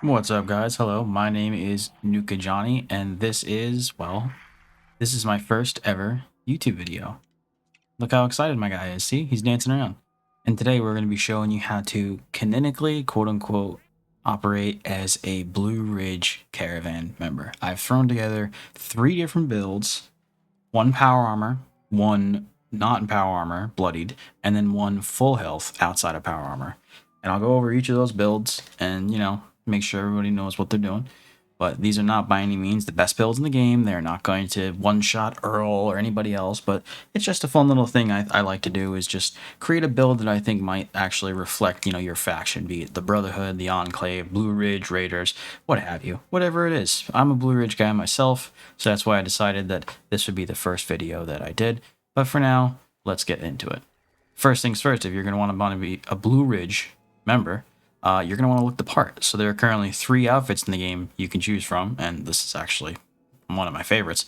What's up, guys? Hello, my name is Nuka Johnny, and this is my first ever YouTube video. Look how excited my guy is. See, he's dancing around. And today we're going to be showing you how to canonically, quote unquote, operate as a Blue Ridge Caravan member. I've thrown together 3 different builds, one power armor, one not in power armor, Bloodied, and then one full health outside of power armor. And I'll go over each of those builds and, make sure everybody knows what they're doing. But these are not by any means the best builds in the game. They're not going to one-shot Earl or anybody else, but it's just a fun little thing I like to do is just create a build that I think might actually reflect, your faction, be it the Brotherhood, the Enclave, Blue Ridge, Raiders, what have you. Whatever it is. I'm a Blue Ridge guy myself, so that's why I decided that this would be the first video that I did. But for now, let's get into it. First things first, if you're going to want to be a Blue Ridge member, you're going to want to look the part. So there are currently 3 outfits in the game you can choose from, and this is actually one of my favorites.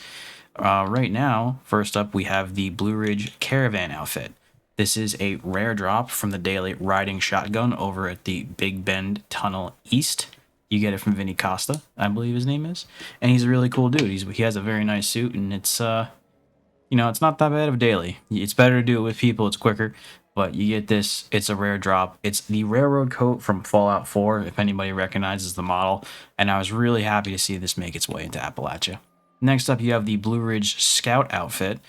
Right now, first up, we have the Blue Ridge Caravan outfit. This is a rare drop from the daily riding shotgun over at the Big Bend Tunnel East. You get it from Vinny Costa, I believe his name is, and he's a really cool dude. He has a very nice suit, and it's it's not that bad of a daily. It's better to do it with people. It's quicker. But you get this. It's a rare drop. It's the railroad coat from Fallout 4, if anybody recognizes the model. And I was really happy to see this make its way into Appalachia. Next up, you have the Blue Ridge Scout outfit.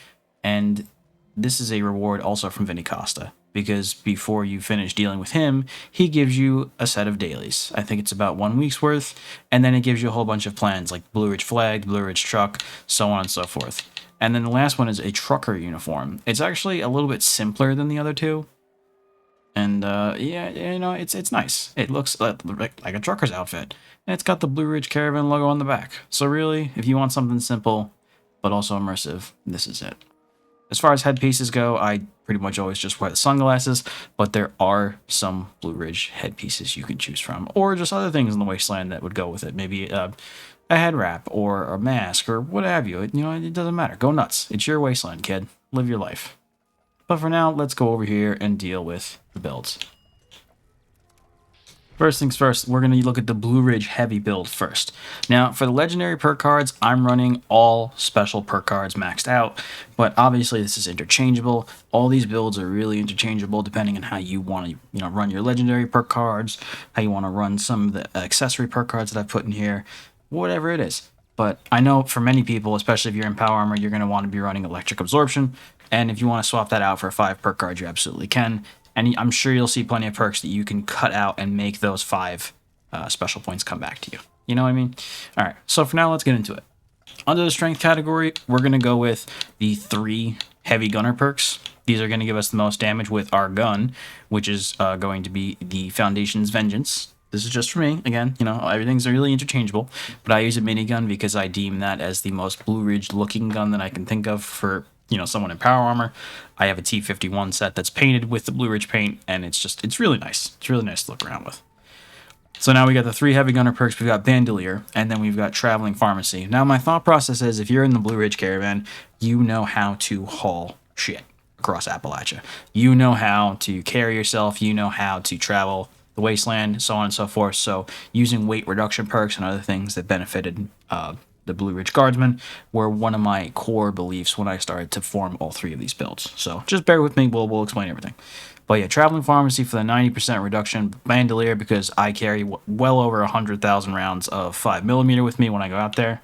And this is a reward also from Vinny Costa. Because before you finish dealing with him, he gives you a set of dailies. I think it's about 1 week's worth. And then it gives you a whole bunch of plans like Blue Ridge Flag, Blue Ridge Truck, so on and so forth. And then the last one is a trucker uniform. It's actually a little bit simpler than the other 2. And yeah, it's nice. It looks like a trucker's outfit. And it's got the Blue Ridge Caravan logo on the back. So really, if you want something simple, but also immersive, this is it. As far as headpieces go, I pretty much always just wear the sunglasses, but there are some Blue Ridge headpieces you can choose from, or just other things in the wasteland that would go with it. Maybe a head wrap or a mask or what have you. It doesn't matter. Go nuts. It's your wasteland, kid. Live your life. But for now, let's go over here and deal with the builds. First things first, we're going to look at the Blue Ridge Heavy build first. Now, for the legendary perk cards, I'm running all special perk cards maxed out, but obviously this is interchangeable. All these builds are really interchangeable depending on how you want to, run your legendary perk cards, how you want to run some of the accessory perk cards that I've put in here, whatever it is. But I know for many people, especially if you're in Power Armor, you're going to want to be running Electric Absorption, and if you want to swap that out for a 5 perk card, you absolutely can. And I'm sure you'll see plenty of perks that you can cut out and make those 5 special points come back to you. You know what I mean? All right, so for now, let's get into it. Under the strength category, we're going to go with the 3 heavy gunner perks. These are going to give us the most damage with our gun, which is going to be the Foundation's Vengeance. This is just for me. Again, everything's really interchangeable, but I use a minigun because I deem that as the most Blue Ridge looking gun that I can think of for someone in Power Armor. I have a T51 set that's painted with the Blue Ridge paint, and it's really nice. It's really nice to look around with. So now we got the 3 heavy gunner perks. We've got Bandolier, and then we've got Traveling Pharmacy. Now my thought process is, if you're in the Blue Ridge Caravan, you know how to haul shit across Appalachia. You know how to carry yourself. You know how to travel the wasteland, so on and so forth. So using weight reduction perks and other things that benefited the Blue Ridge Guardsmen were one of my core beliefs when I started to form all 3 of these builds. So just bear with me, we'll explain everything. But yeah, Traveling Pharmacy for the 90% reduction, Bandolier because I carry well over 100,000 rounds of 5mm with me when I go out there,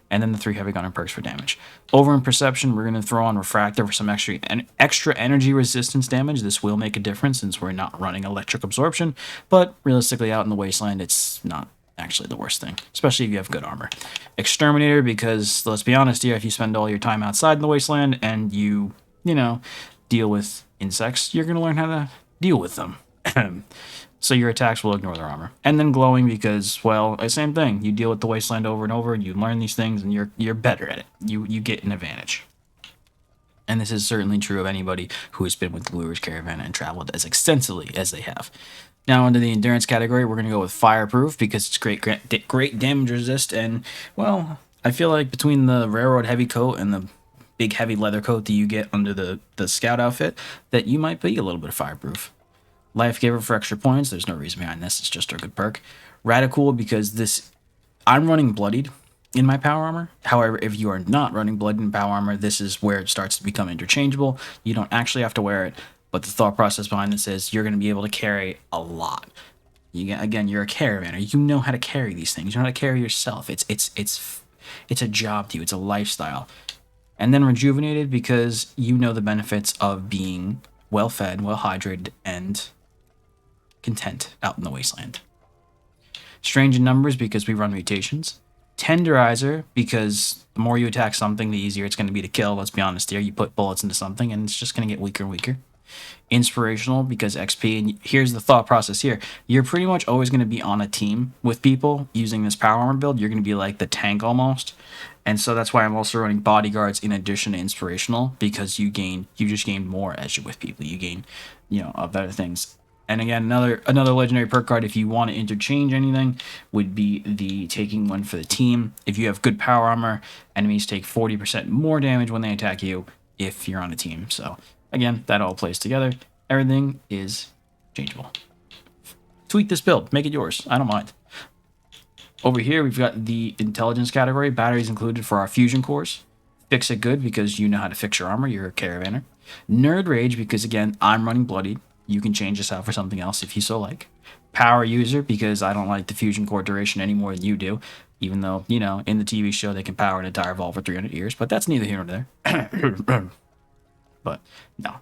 and then the 3 heavy gunner perks for damage. Over in Perception, we're going to throw on Refractor for some extra energy resistance damage. This will make a difference since we're not running Electric Absorption, but realistically out in the wasteland, it's not actually the worst thing, especially if you have good armor. Exterminator, because let's be honest here, if you spend all your time outside in the wasteland and you deal with insects, you're going to learn how to deal with them. So your attacks will ignore their armor. And then Glowing, because, well, same thing. You deal with the wasteland over and over, and you learn these things, and you're better at it. You get an advantage. And this is certainly true of anybody who has been with the Blue Ridge Caravan and traveled as extensively as they have. Now, under the endurance category, we're going to go with Fireproof because it's great damage resist. And, well, I feel like between the Railroad Heavy Coat and the big heavy leather coat that you get under the Scout outfit, that you might be a little bit of Fireproof. Life Giver for extra points. There's no reason behind this. It's just a good perk. Radical because this, I'm running Bloodied in my power armor. However, if you are not running Bloodied in power armor, this is where it starts to become interchangeable. You don't actually have to wear it, but the thought process behind this is you're going to be able to carry a lot. Again, you're a caravaner. You know how to carry these things. You know how to carry yourself. It's a job to you. It's a lifestyle. And then Rejuvenated because you know the benefits of being well fed, well hydrated, and content out in the wasteland. Strange in numbers because we run mutations. Tenderizer because the more you attack something, the easier it's going to be to kill. Let's be honest here. You put bullets into something and it's just going to get weaker and weaker. Inspirational because XP, and here's the thought process here. You're pretty much always going to be on a team with people using this power armor build. You're going to be like the tank almost. And so that's why I'm also running bodyguards in addition to inspirational, because you just gain more as you're with people. You gain, better things. And again, another legendary perk card, if you want to interchange anything, would be the taking one for the team. If you have good power armor, enemies take 40% more damage when they attack you if you're on a team. So again, that all plays together. Everything is changeable. Tweak this build. Make it yours. I don't mind. Over here, we've got the intelligence category. Batteries included for our fusion cores. Fix it good because you know how to fix your armor. You're a caravaner. Nerd rage because, again, I'm running Bloodied. You can change this out for something else if you so like. Power user because I don't like the fusion core duration any more than you do. Even though, in the TV show, they can power an entire vault for 300 years. But that's neither here nor there. But no.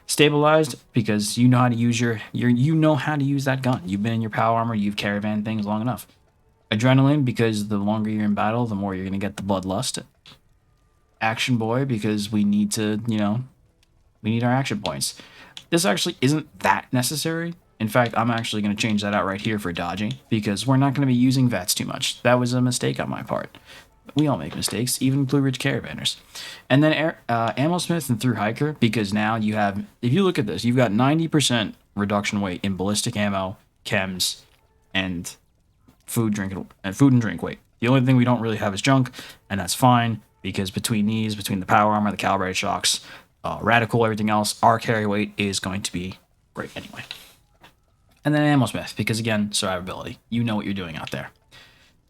Stabilized because you know how to use you know how to use that gun. You've been in your power armor, you've caravan things long enough. Adrenaline because the longer you're in battle, the more you're gonna get the bloodlust. Action boy because we need to, we need our action points. This actually isn't that necessary. In fact, I'm actually going to change that out right here for dodging because we're not going to be using VATS too much. That was a mistake on my part. We all make mistakes, even Blue Ridge Caravanners. And then Ammo Smith and Through Hiker because now you have, if you look at this, you've got 90% reduction weight in ballistic ammo, chems, and food and drink weight. The only thing we don't really have is junk, and that's fine because between the power armor, the calibrated shocks, radical, everything else, our carry weight is going to be great anyway. And then Ammo Smith because again, survivability. You know what you're doing out there.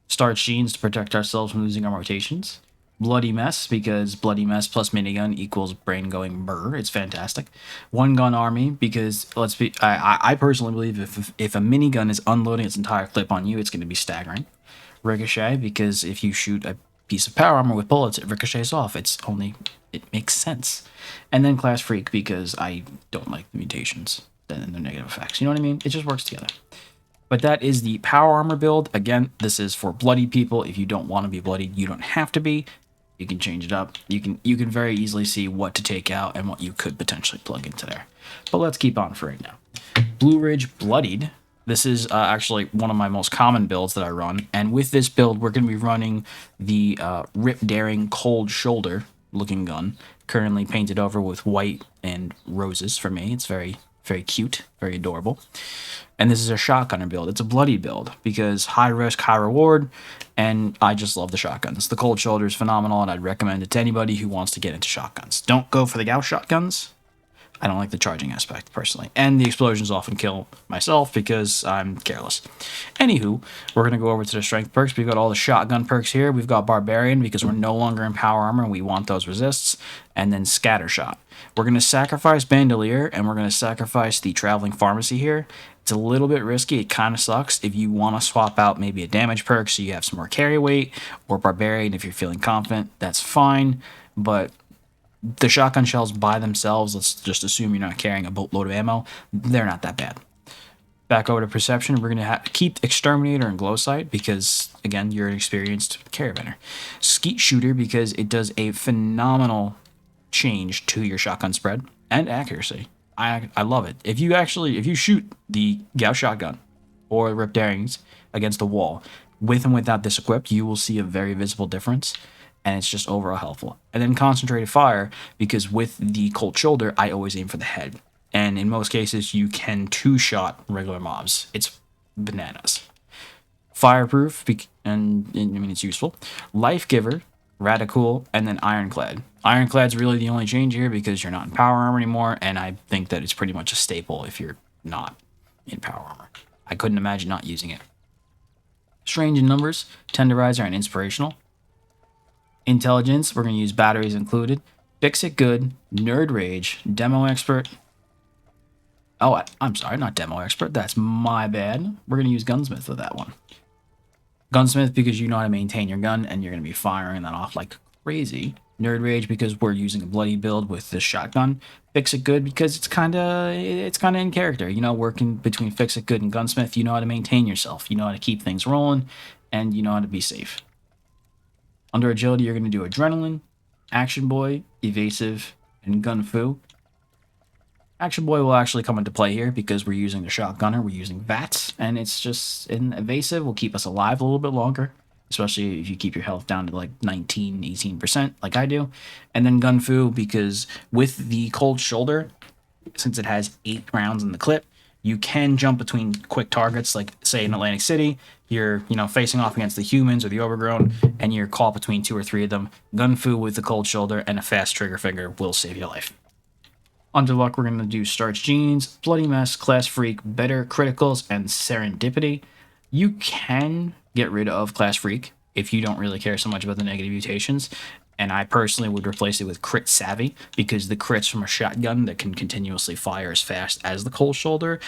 Starch Jeans to protect ourselves from losing our rotations. Bloody Mess because Bloody Mess plus minigun equals brain going brr. It's fantastic. One Gun Army because I personally believe if a minigun is unloading its entire clip on you, it's going to be staggering. Ricochet because if you shoot a piece of power armor with bullets, it ricochets off. It makes sense. And then Class Freak because I don't like the mutations and their negative effects. You know what I mean? It just works together. But that is the power armor build. Again, this is for bloody people. If you don't want to be bloodied, you don't have to be. You can change it up. You can very easily see what to take out and what you could potentially plug into there. But let's keep on for right now. Blue Ridge Bloodied. This is actually one of my most common builds that I run. And with this build, we're going to be running the Rip Daring Cold Shoulder looking gun. Currently painted over with white and roses for me. It's very, very cute, very adorable. And this is a shotgunner build. It's a bloody build because high risk, high reward, and I just love the shotguns. The Cold Shoulder is phenomenal, and I'd recommend it to anybody who wants to get into shotguns. Don't go for the Gauss shotguns. I don't like the charging aspect, personally. And the explosions often kill myself because I'm careless. Anywho, we're going to go over to the strength perks. We've got all the shotgun perks here. We've got Barbarian because we're no longer in power armor and we want those resists. And then Scattershot. We're going to sacrifice Bandolier and we're going to sacrifice the Traveling Pharmacy here. It's a little bit risky. It kind of sucks if you want to swap out maybe a damage perk so you have some more carry weight, or Barbarian if you're feeling confident. That's fine, but the shotgun shells by themselves, let's just assume you're not carrying a boatload of ammo, they're not that bad. Back over to Perception, we're going to keep Exterminator and Glow Sight because, again, you're an experienced caravaner. Skeet Shooter because it does a phenomenal change to your shotgun spread and accuracy. I love it. If you shoot the Gauss shotgun or Rip Darings against the wall, with and without this equipped, you will see a very visible difference, and it's just overall helpful. And then Concentrated Fire, because with the Cold Shoulder, I always aim for the head. And in most cases, you can two-shot regular mobs. It's bananas. Fireproof, and I mean, it's useful. Life Giver, Radical, and then Ironclad. Ironclad's really the only change here because you're not in power armor anymore, and I think that it's pretty much a staple if you're not in power armor. I couldn't imagine not using it. Strange in numbers, tenderizer, and inspirational. Intelligence, we're going to use batteries included. Fix it good, nerd rage, demo expert. Oh, I'm sorry, not demo expert. That's my bad. We're going to use gunsmith with that one. Gunsmith because you know how to maintain your gun and you're going to be firing that off like crazy. Nerd rage because we're using a bloody build with this shotgun. Fix it good because it's kind of in character. You know, working between fix it good and gunsmith, you know how to maintain yourself. You know how to keep things rolling, and you know how to be safe. Under agility, you're going to do adrenaline, action boy, evasive, and gun fu. Action boy will actually come into play here because we're using the shotgunner, we're using VATS, and it's just an evasive will keep us alive a little bit longer, especially if you keep your health down to like 19, 18% like I do. And then gun fu because with the cold shoulder, since it has 8 rounds in the clip, you can jump between quick targets, like say in Atlantic City, you're facing off against the humans or the overgrown, and you're caught between 2 or 3 of them. Gun fu with the cold shoulder and a fast trigger finger will save your life. Under luck, we're going to do Starch Jeans, Bloody Mess, Class Freak, Better Criticals, and Serendipity. You can get rid of Class Freak if you don't really care so much about the negative mutations. And I personally would replace it with Crit Savvy because the crits from a shotgun that can continuously fire as fast as the Cold Shoulder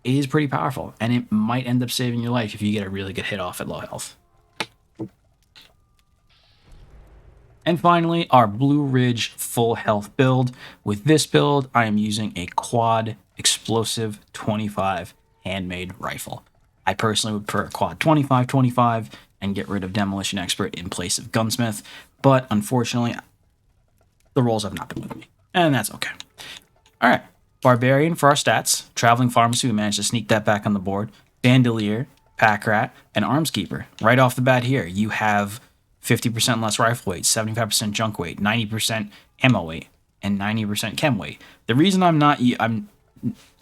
is pretty powerful. And it might end up saving your life if you get a really good hit off at low health. And finally, our Blue Ridge full health build. With this build, I am using a quad explosive 25 handmade rifle. I personally would prefer a quad 25-25 and get rid of demolition expert in place of gunsmith, but unfortunately, the rolls have not been with me, and that's okay. All right, barbarian for our stats. Traveling pharmacy, we managed to sneak that back on the board. Bandolier, pack rat, and arms keeper. Right off the bat here, you have 50% less rifle weight, 75% junk weight, 90% ammo weight, and 90% chem weight. The reason I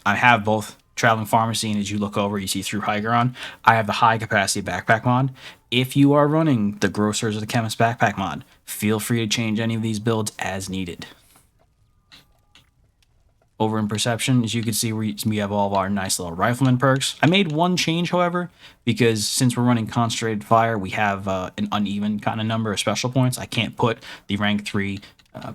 have both traveling pharmacy, and as you look over, you see through hiker on. I have the high capacity backpack mod. If you are running the grocers or the chemist backpack mod, feel free to change any of these builds as needed. Over in perception, as you can see, we have all of our nice little rifleman perks. I made one change, however, because since we're running concentrated fire, we have an uneven kind of number of special points. I can't put the rank 3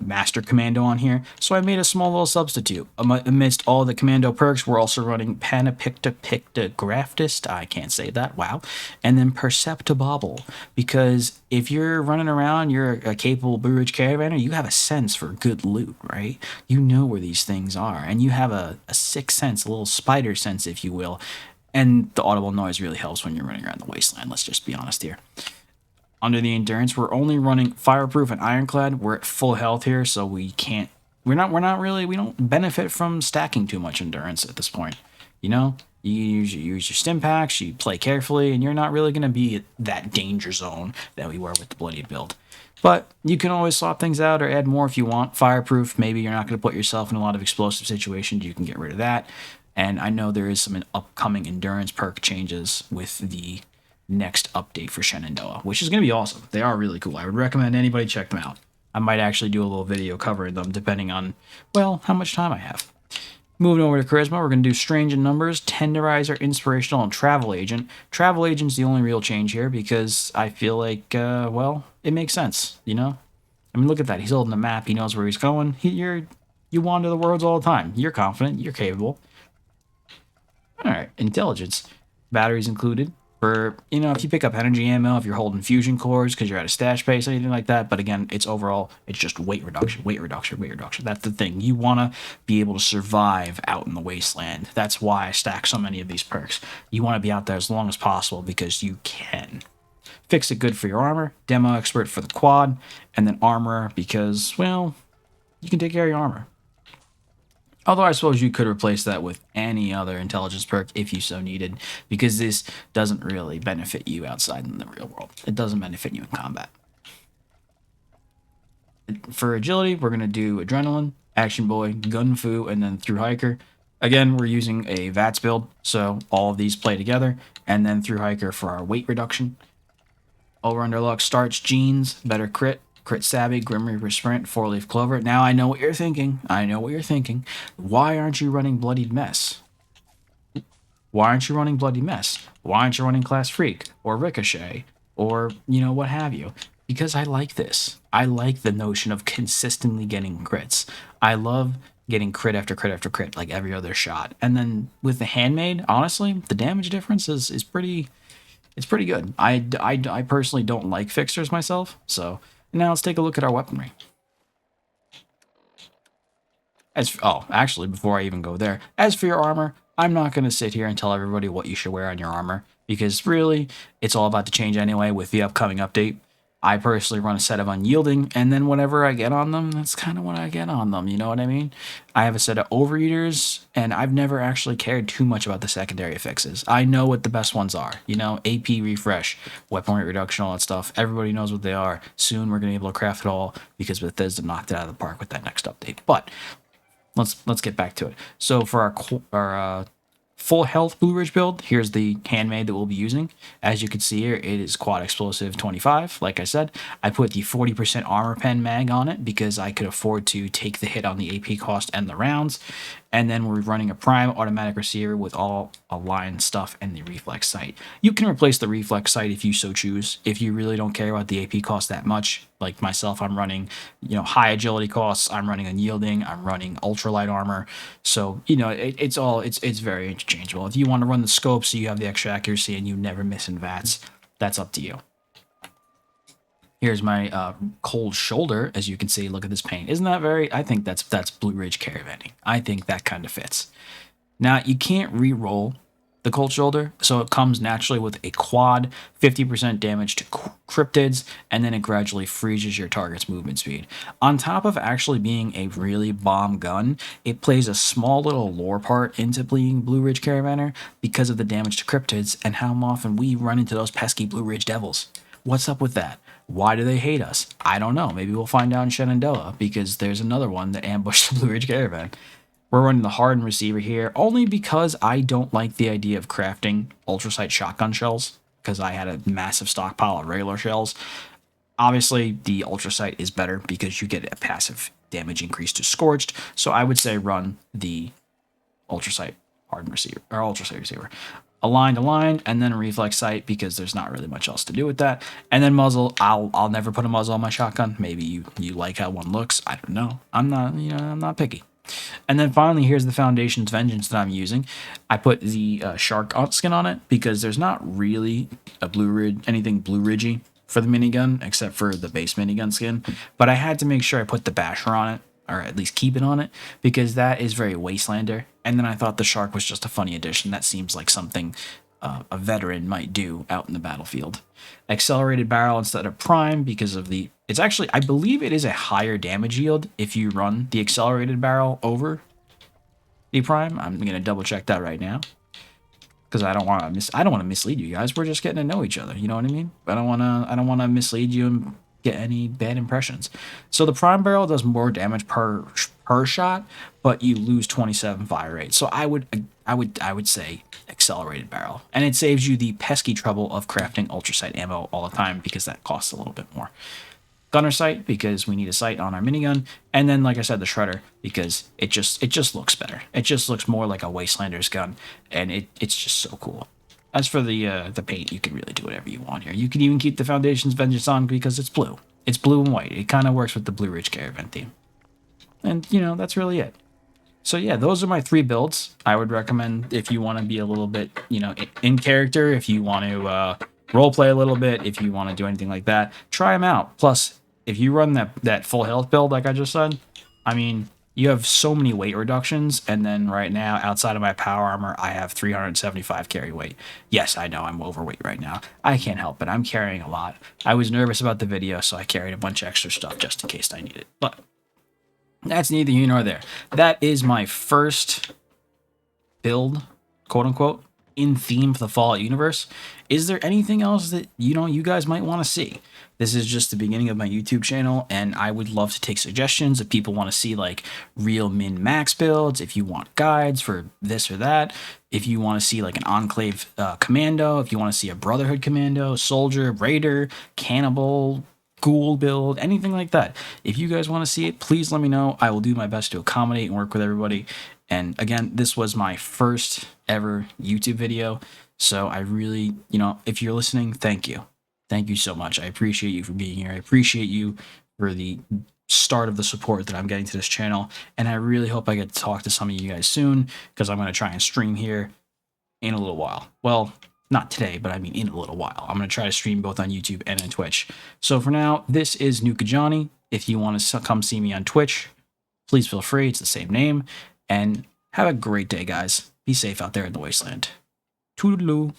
master commando on here, so I made a small little substitute. Amidst all the commando perks, we're also running Panopictographtist, I can't say that, wow, and then Perceptibobble, because if you're running around, you're a capable Blue Ridge Caravaner, you have a sense for good loot, right? You know where these things are, and you have a sixth sense, a little spider sense, if you will, and the audible noise really helps when you're running around the wasteland, let's just be honest here. Under the endurance, we're only running fireproof and ironclad. We're at full health here, so we don't benefit from stacking too much endurance at this point. You know, you use your stim packs, you play carefully, and you're not really going to be at that danger zone that we were with the Bloodied build. But you can always swap things out or add more if you want. Fireproof, maybe you're not going to put yourself in a lot of explosive situations. You can get rid of that. And I know there is some upcoming endurance perk changes with the next update for Shenandoah, which is going to be awesome. They are really cool. I would recommend anybody check them out. I might actually do a little video covering them depending on, well, how much time I have. Moving over to Charisma, we're going to do Strange in Numbers, Tenderizer, Inspirational, and Travel Agent. Travel Agent's the only real change here because I feel like, well, it makes sense, you know? I mean, look at that. He's holding the map. He knows where he's going. You wander the worlds all the time. You're confident. You're capable. All right, Intelligence. Batteries included. For, if you pick up energy ammo, if you're holding fusion cores because you're at a stash base, anything like that. But again, it's just weight reduction. That's the thing. You want to be able to survive out in the wasteland. That's why I stack so many of these perks. You want to be out there as long as possible because you can. Fix it good for your armor, demo expert for the quad, and then armor because, well, you can take care of your armor. Although I suppose you could replace that with any other intelligence perk if you so needed, because this doesn't really benefit you outside in the real world. It doesn't benefit you in combat. For agility, we're going to do Adrenaline, Action Boy, Gun Fu, and then Through Hiker. Again, we're using a VATS build, so all of these play together, and then Through Hiker for our weight reduction. Over under luck, Starch Jeans, Better Crit, Crit Savvy, Grim Reaper Sprint, 4-Leaf Clover. Now I know what you're thinking. Why aren't you running Bloodied Mess? Why aren't you running Bloody Mess? Why aren't you running Class Freak or Ricochet or, what have you? Because I like this. I like the notion of consistently getting crits. I love getting crit after crit after crit, like every other shot. And then with the handmade, honestly, the damage difference is pretty. It's pretty good. I personally don't like fixers myself. So now let's take a look at our weaponry. Actually, before I even go there, as for your armor, I'm not going to sit here and tell everybody what you should wear on your armor because really, it's all about to change anyway with the upcoming update. I personally run a set of unyielding, and then whatever I get on them, that's kind of what I get on them. You know what I mean? I have a set of overeaters, and I've never actually cared too much about the secondary fixes. I know what the best ones are. AP refresh, weapon rate reduction, all that stuff. Everybody knows what they are. Soon we're going to be able to craft it all because Bethesda knocked it out of the park with that next update. But let's get back to it. So for our full health Blue Ridge build, here's the handmade that we'll be using. As you can see here, it is quad explosive 25. Like I said, I put the 40% armor pen mag on it because I could afford to take the hit on the AP cost and the rounds. And then we're running a prime automatic receiver with all aligned stuff and the reflex sight. You can replace the reflex sight if you so choose. If you really don't care about the AP cost that much, like myself, I'm running, high agility costs. I'm running unyielding. I'm running ultralight armor. So, it's very interchangeable. If you want to run the scope so you have the extra accuracy and you never miss in VATS, that's up to you. Here's my cold shoulder. As you can see, look at this paint. Isn't that I think that's Blue Ridge Caravanning. I think that kind of fits. Now, you can't re-roll the cold shoulder, so it comes naturally with a quad, 50% damage to cryptids, and then it gradually freezes your target's movement speed. On top of actually being a really bomb gun, it plays a small little lore part into being Blue Ridge Caravanner because of the damage to cryptids and how often we run into those pesky Blue Ridge devils. What's up with that? Why do they hate us? I don't know. Maybe we'll find out in Shenandoah because there's another one that ambushed the Blue Ridge Caravan. We're running the hardened receiver here only because I don't like the idea of crafting ultrasight shotgun shells because I had a massive stockpile of regular shells. Obviously, the ultrasight is better because you get a passive damage increase to scorched. So I would say run the ultrasight hardened receiver or ultrasight receiver. Aligned, and then a reflex sight because there's not really much else to do with that. And then muzzle, I'll never put a muzzle on my shotgun. Maybe you like how one looks. I don't know. I'm not picky. And then finally, here's the Foundation's Vengeance that I'm using. I put the shark skin on it because there's not really anything Blue Ridgey for the minigun except for the base minigun skin. But I had to make sure I put the basher on it, or at least keep it on it, because that is very Wastelander. And then I thought the shark was just a funny addition. That seems like something a veteran might do out in the battlefield. Accelerated barrel instead of prime because of it's actually, I believe it is a higher damage yield if you run the accelerated barrel over the prime. I'm going to double check that right now because I don't want to mislead you guys. We're just getting to know each other. You know what I mean? I don't want to mislead you and get any bad impressions. So the prime barrel does more damage per shot, but you lose 27 fire rate. So I would say accelerated barrel, and it saves you the pesky trouble of crafting ultrasight ammo all the time because that costs a little bit more. Gunner sight because we need a sight on our minigun, and then like I said, the shredder because it just looks better. It just looks more like a Wastelander's gun, and it's just so cool. As for the paint, you can really do whatever you want here. You can even keep the Foundation's Vengeance on because it's blue. It's blue and white. It kind of works with the Blue Ridge Caravan theme. And, that's really it. So, yeah, those are my 3 builds. I would recommend if you want to be a little bit, in character, if you want to roleplay a little bit, if you want to do anything like that, try them out. Plus, if you run that full health build like I just said, I mean, you have so many weight reductions, and then right now, outside of my power armor, I have 375 carry weight. Yes, I know I'm overweight right now. I can't help it. I'm carrying a lot. I was nervous about the video, so I carried a bunch of extra stuff just in case I need it. But that's neither here nor there. That is my first build, quote unquote, in theme for the Fallout universe. Is there anything else that you guys might want to see? This is just the beginning of my YouTube channel, and I would love to take suggestions if people want to see like real min-max builds, if you want guides for this or that, if you want to see like an Enclave commando, if you want to see a Brotherhood commando, soldier, raider, cannibal, ghoul build, anything like that. If you guys want to see it, please let me know. I will do my best to accommodate and work with everybody. And again, this was my first ever YouTube video. So I really, if you're listening, thank you. Thank you so much. I appreciate you for being here. I appreciate you for the start of the support that I'm getting to this channel. And I really hope I get to talk to some of you guys soon, because I'm going to try and stream here in a little while. Well, not today, but I mean in a little while. I'm going to try to stream both on YouTube and on Twitch. So for now, this is Nuka Johnny. If you want to come see me on Twitch, please feel free. It's the same name. And have a great day, guys. Be safe out there in the wasteland. Toodaloo.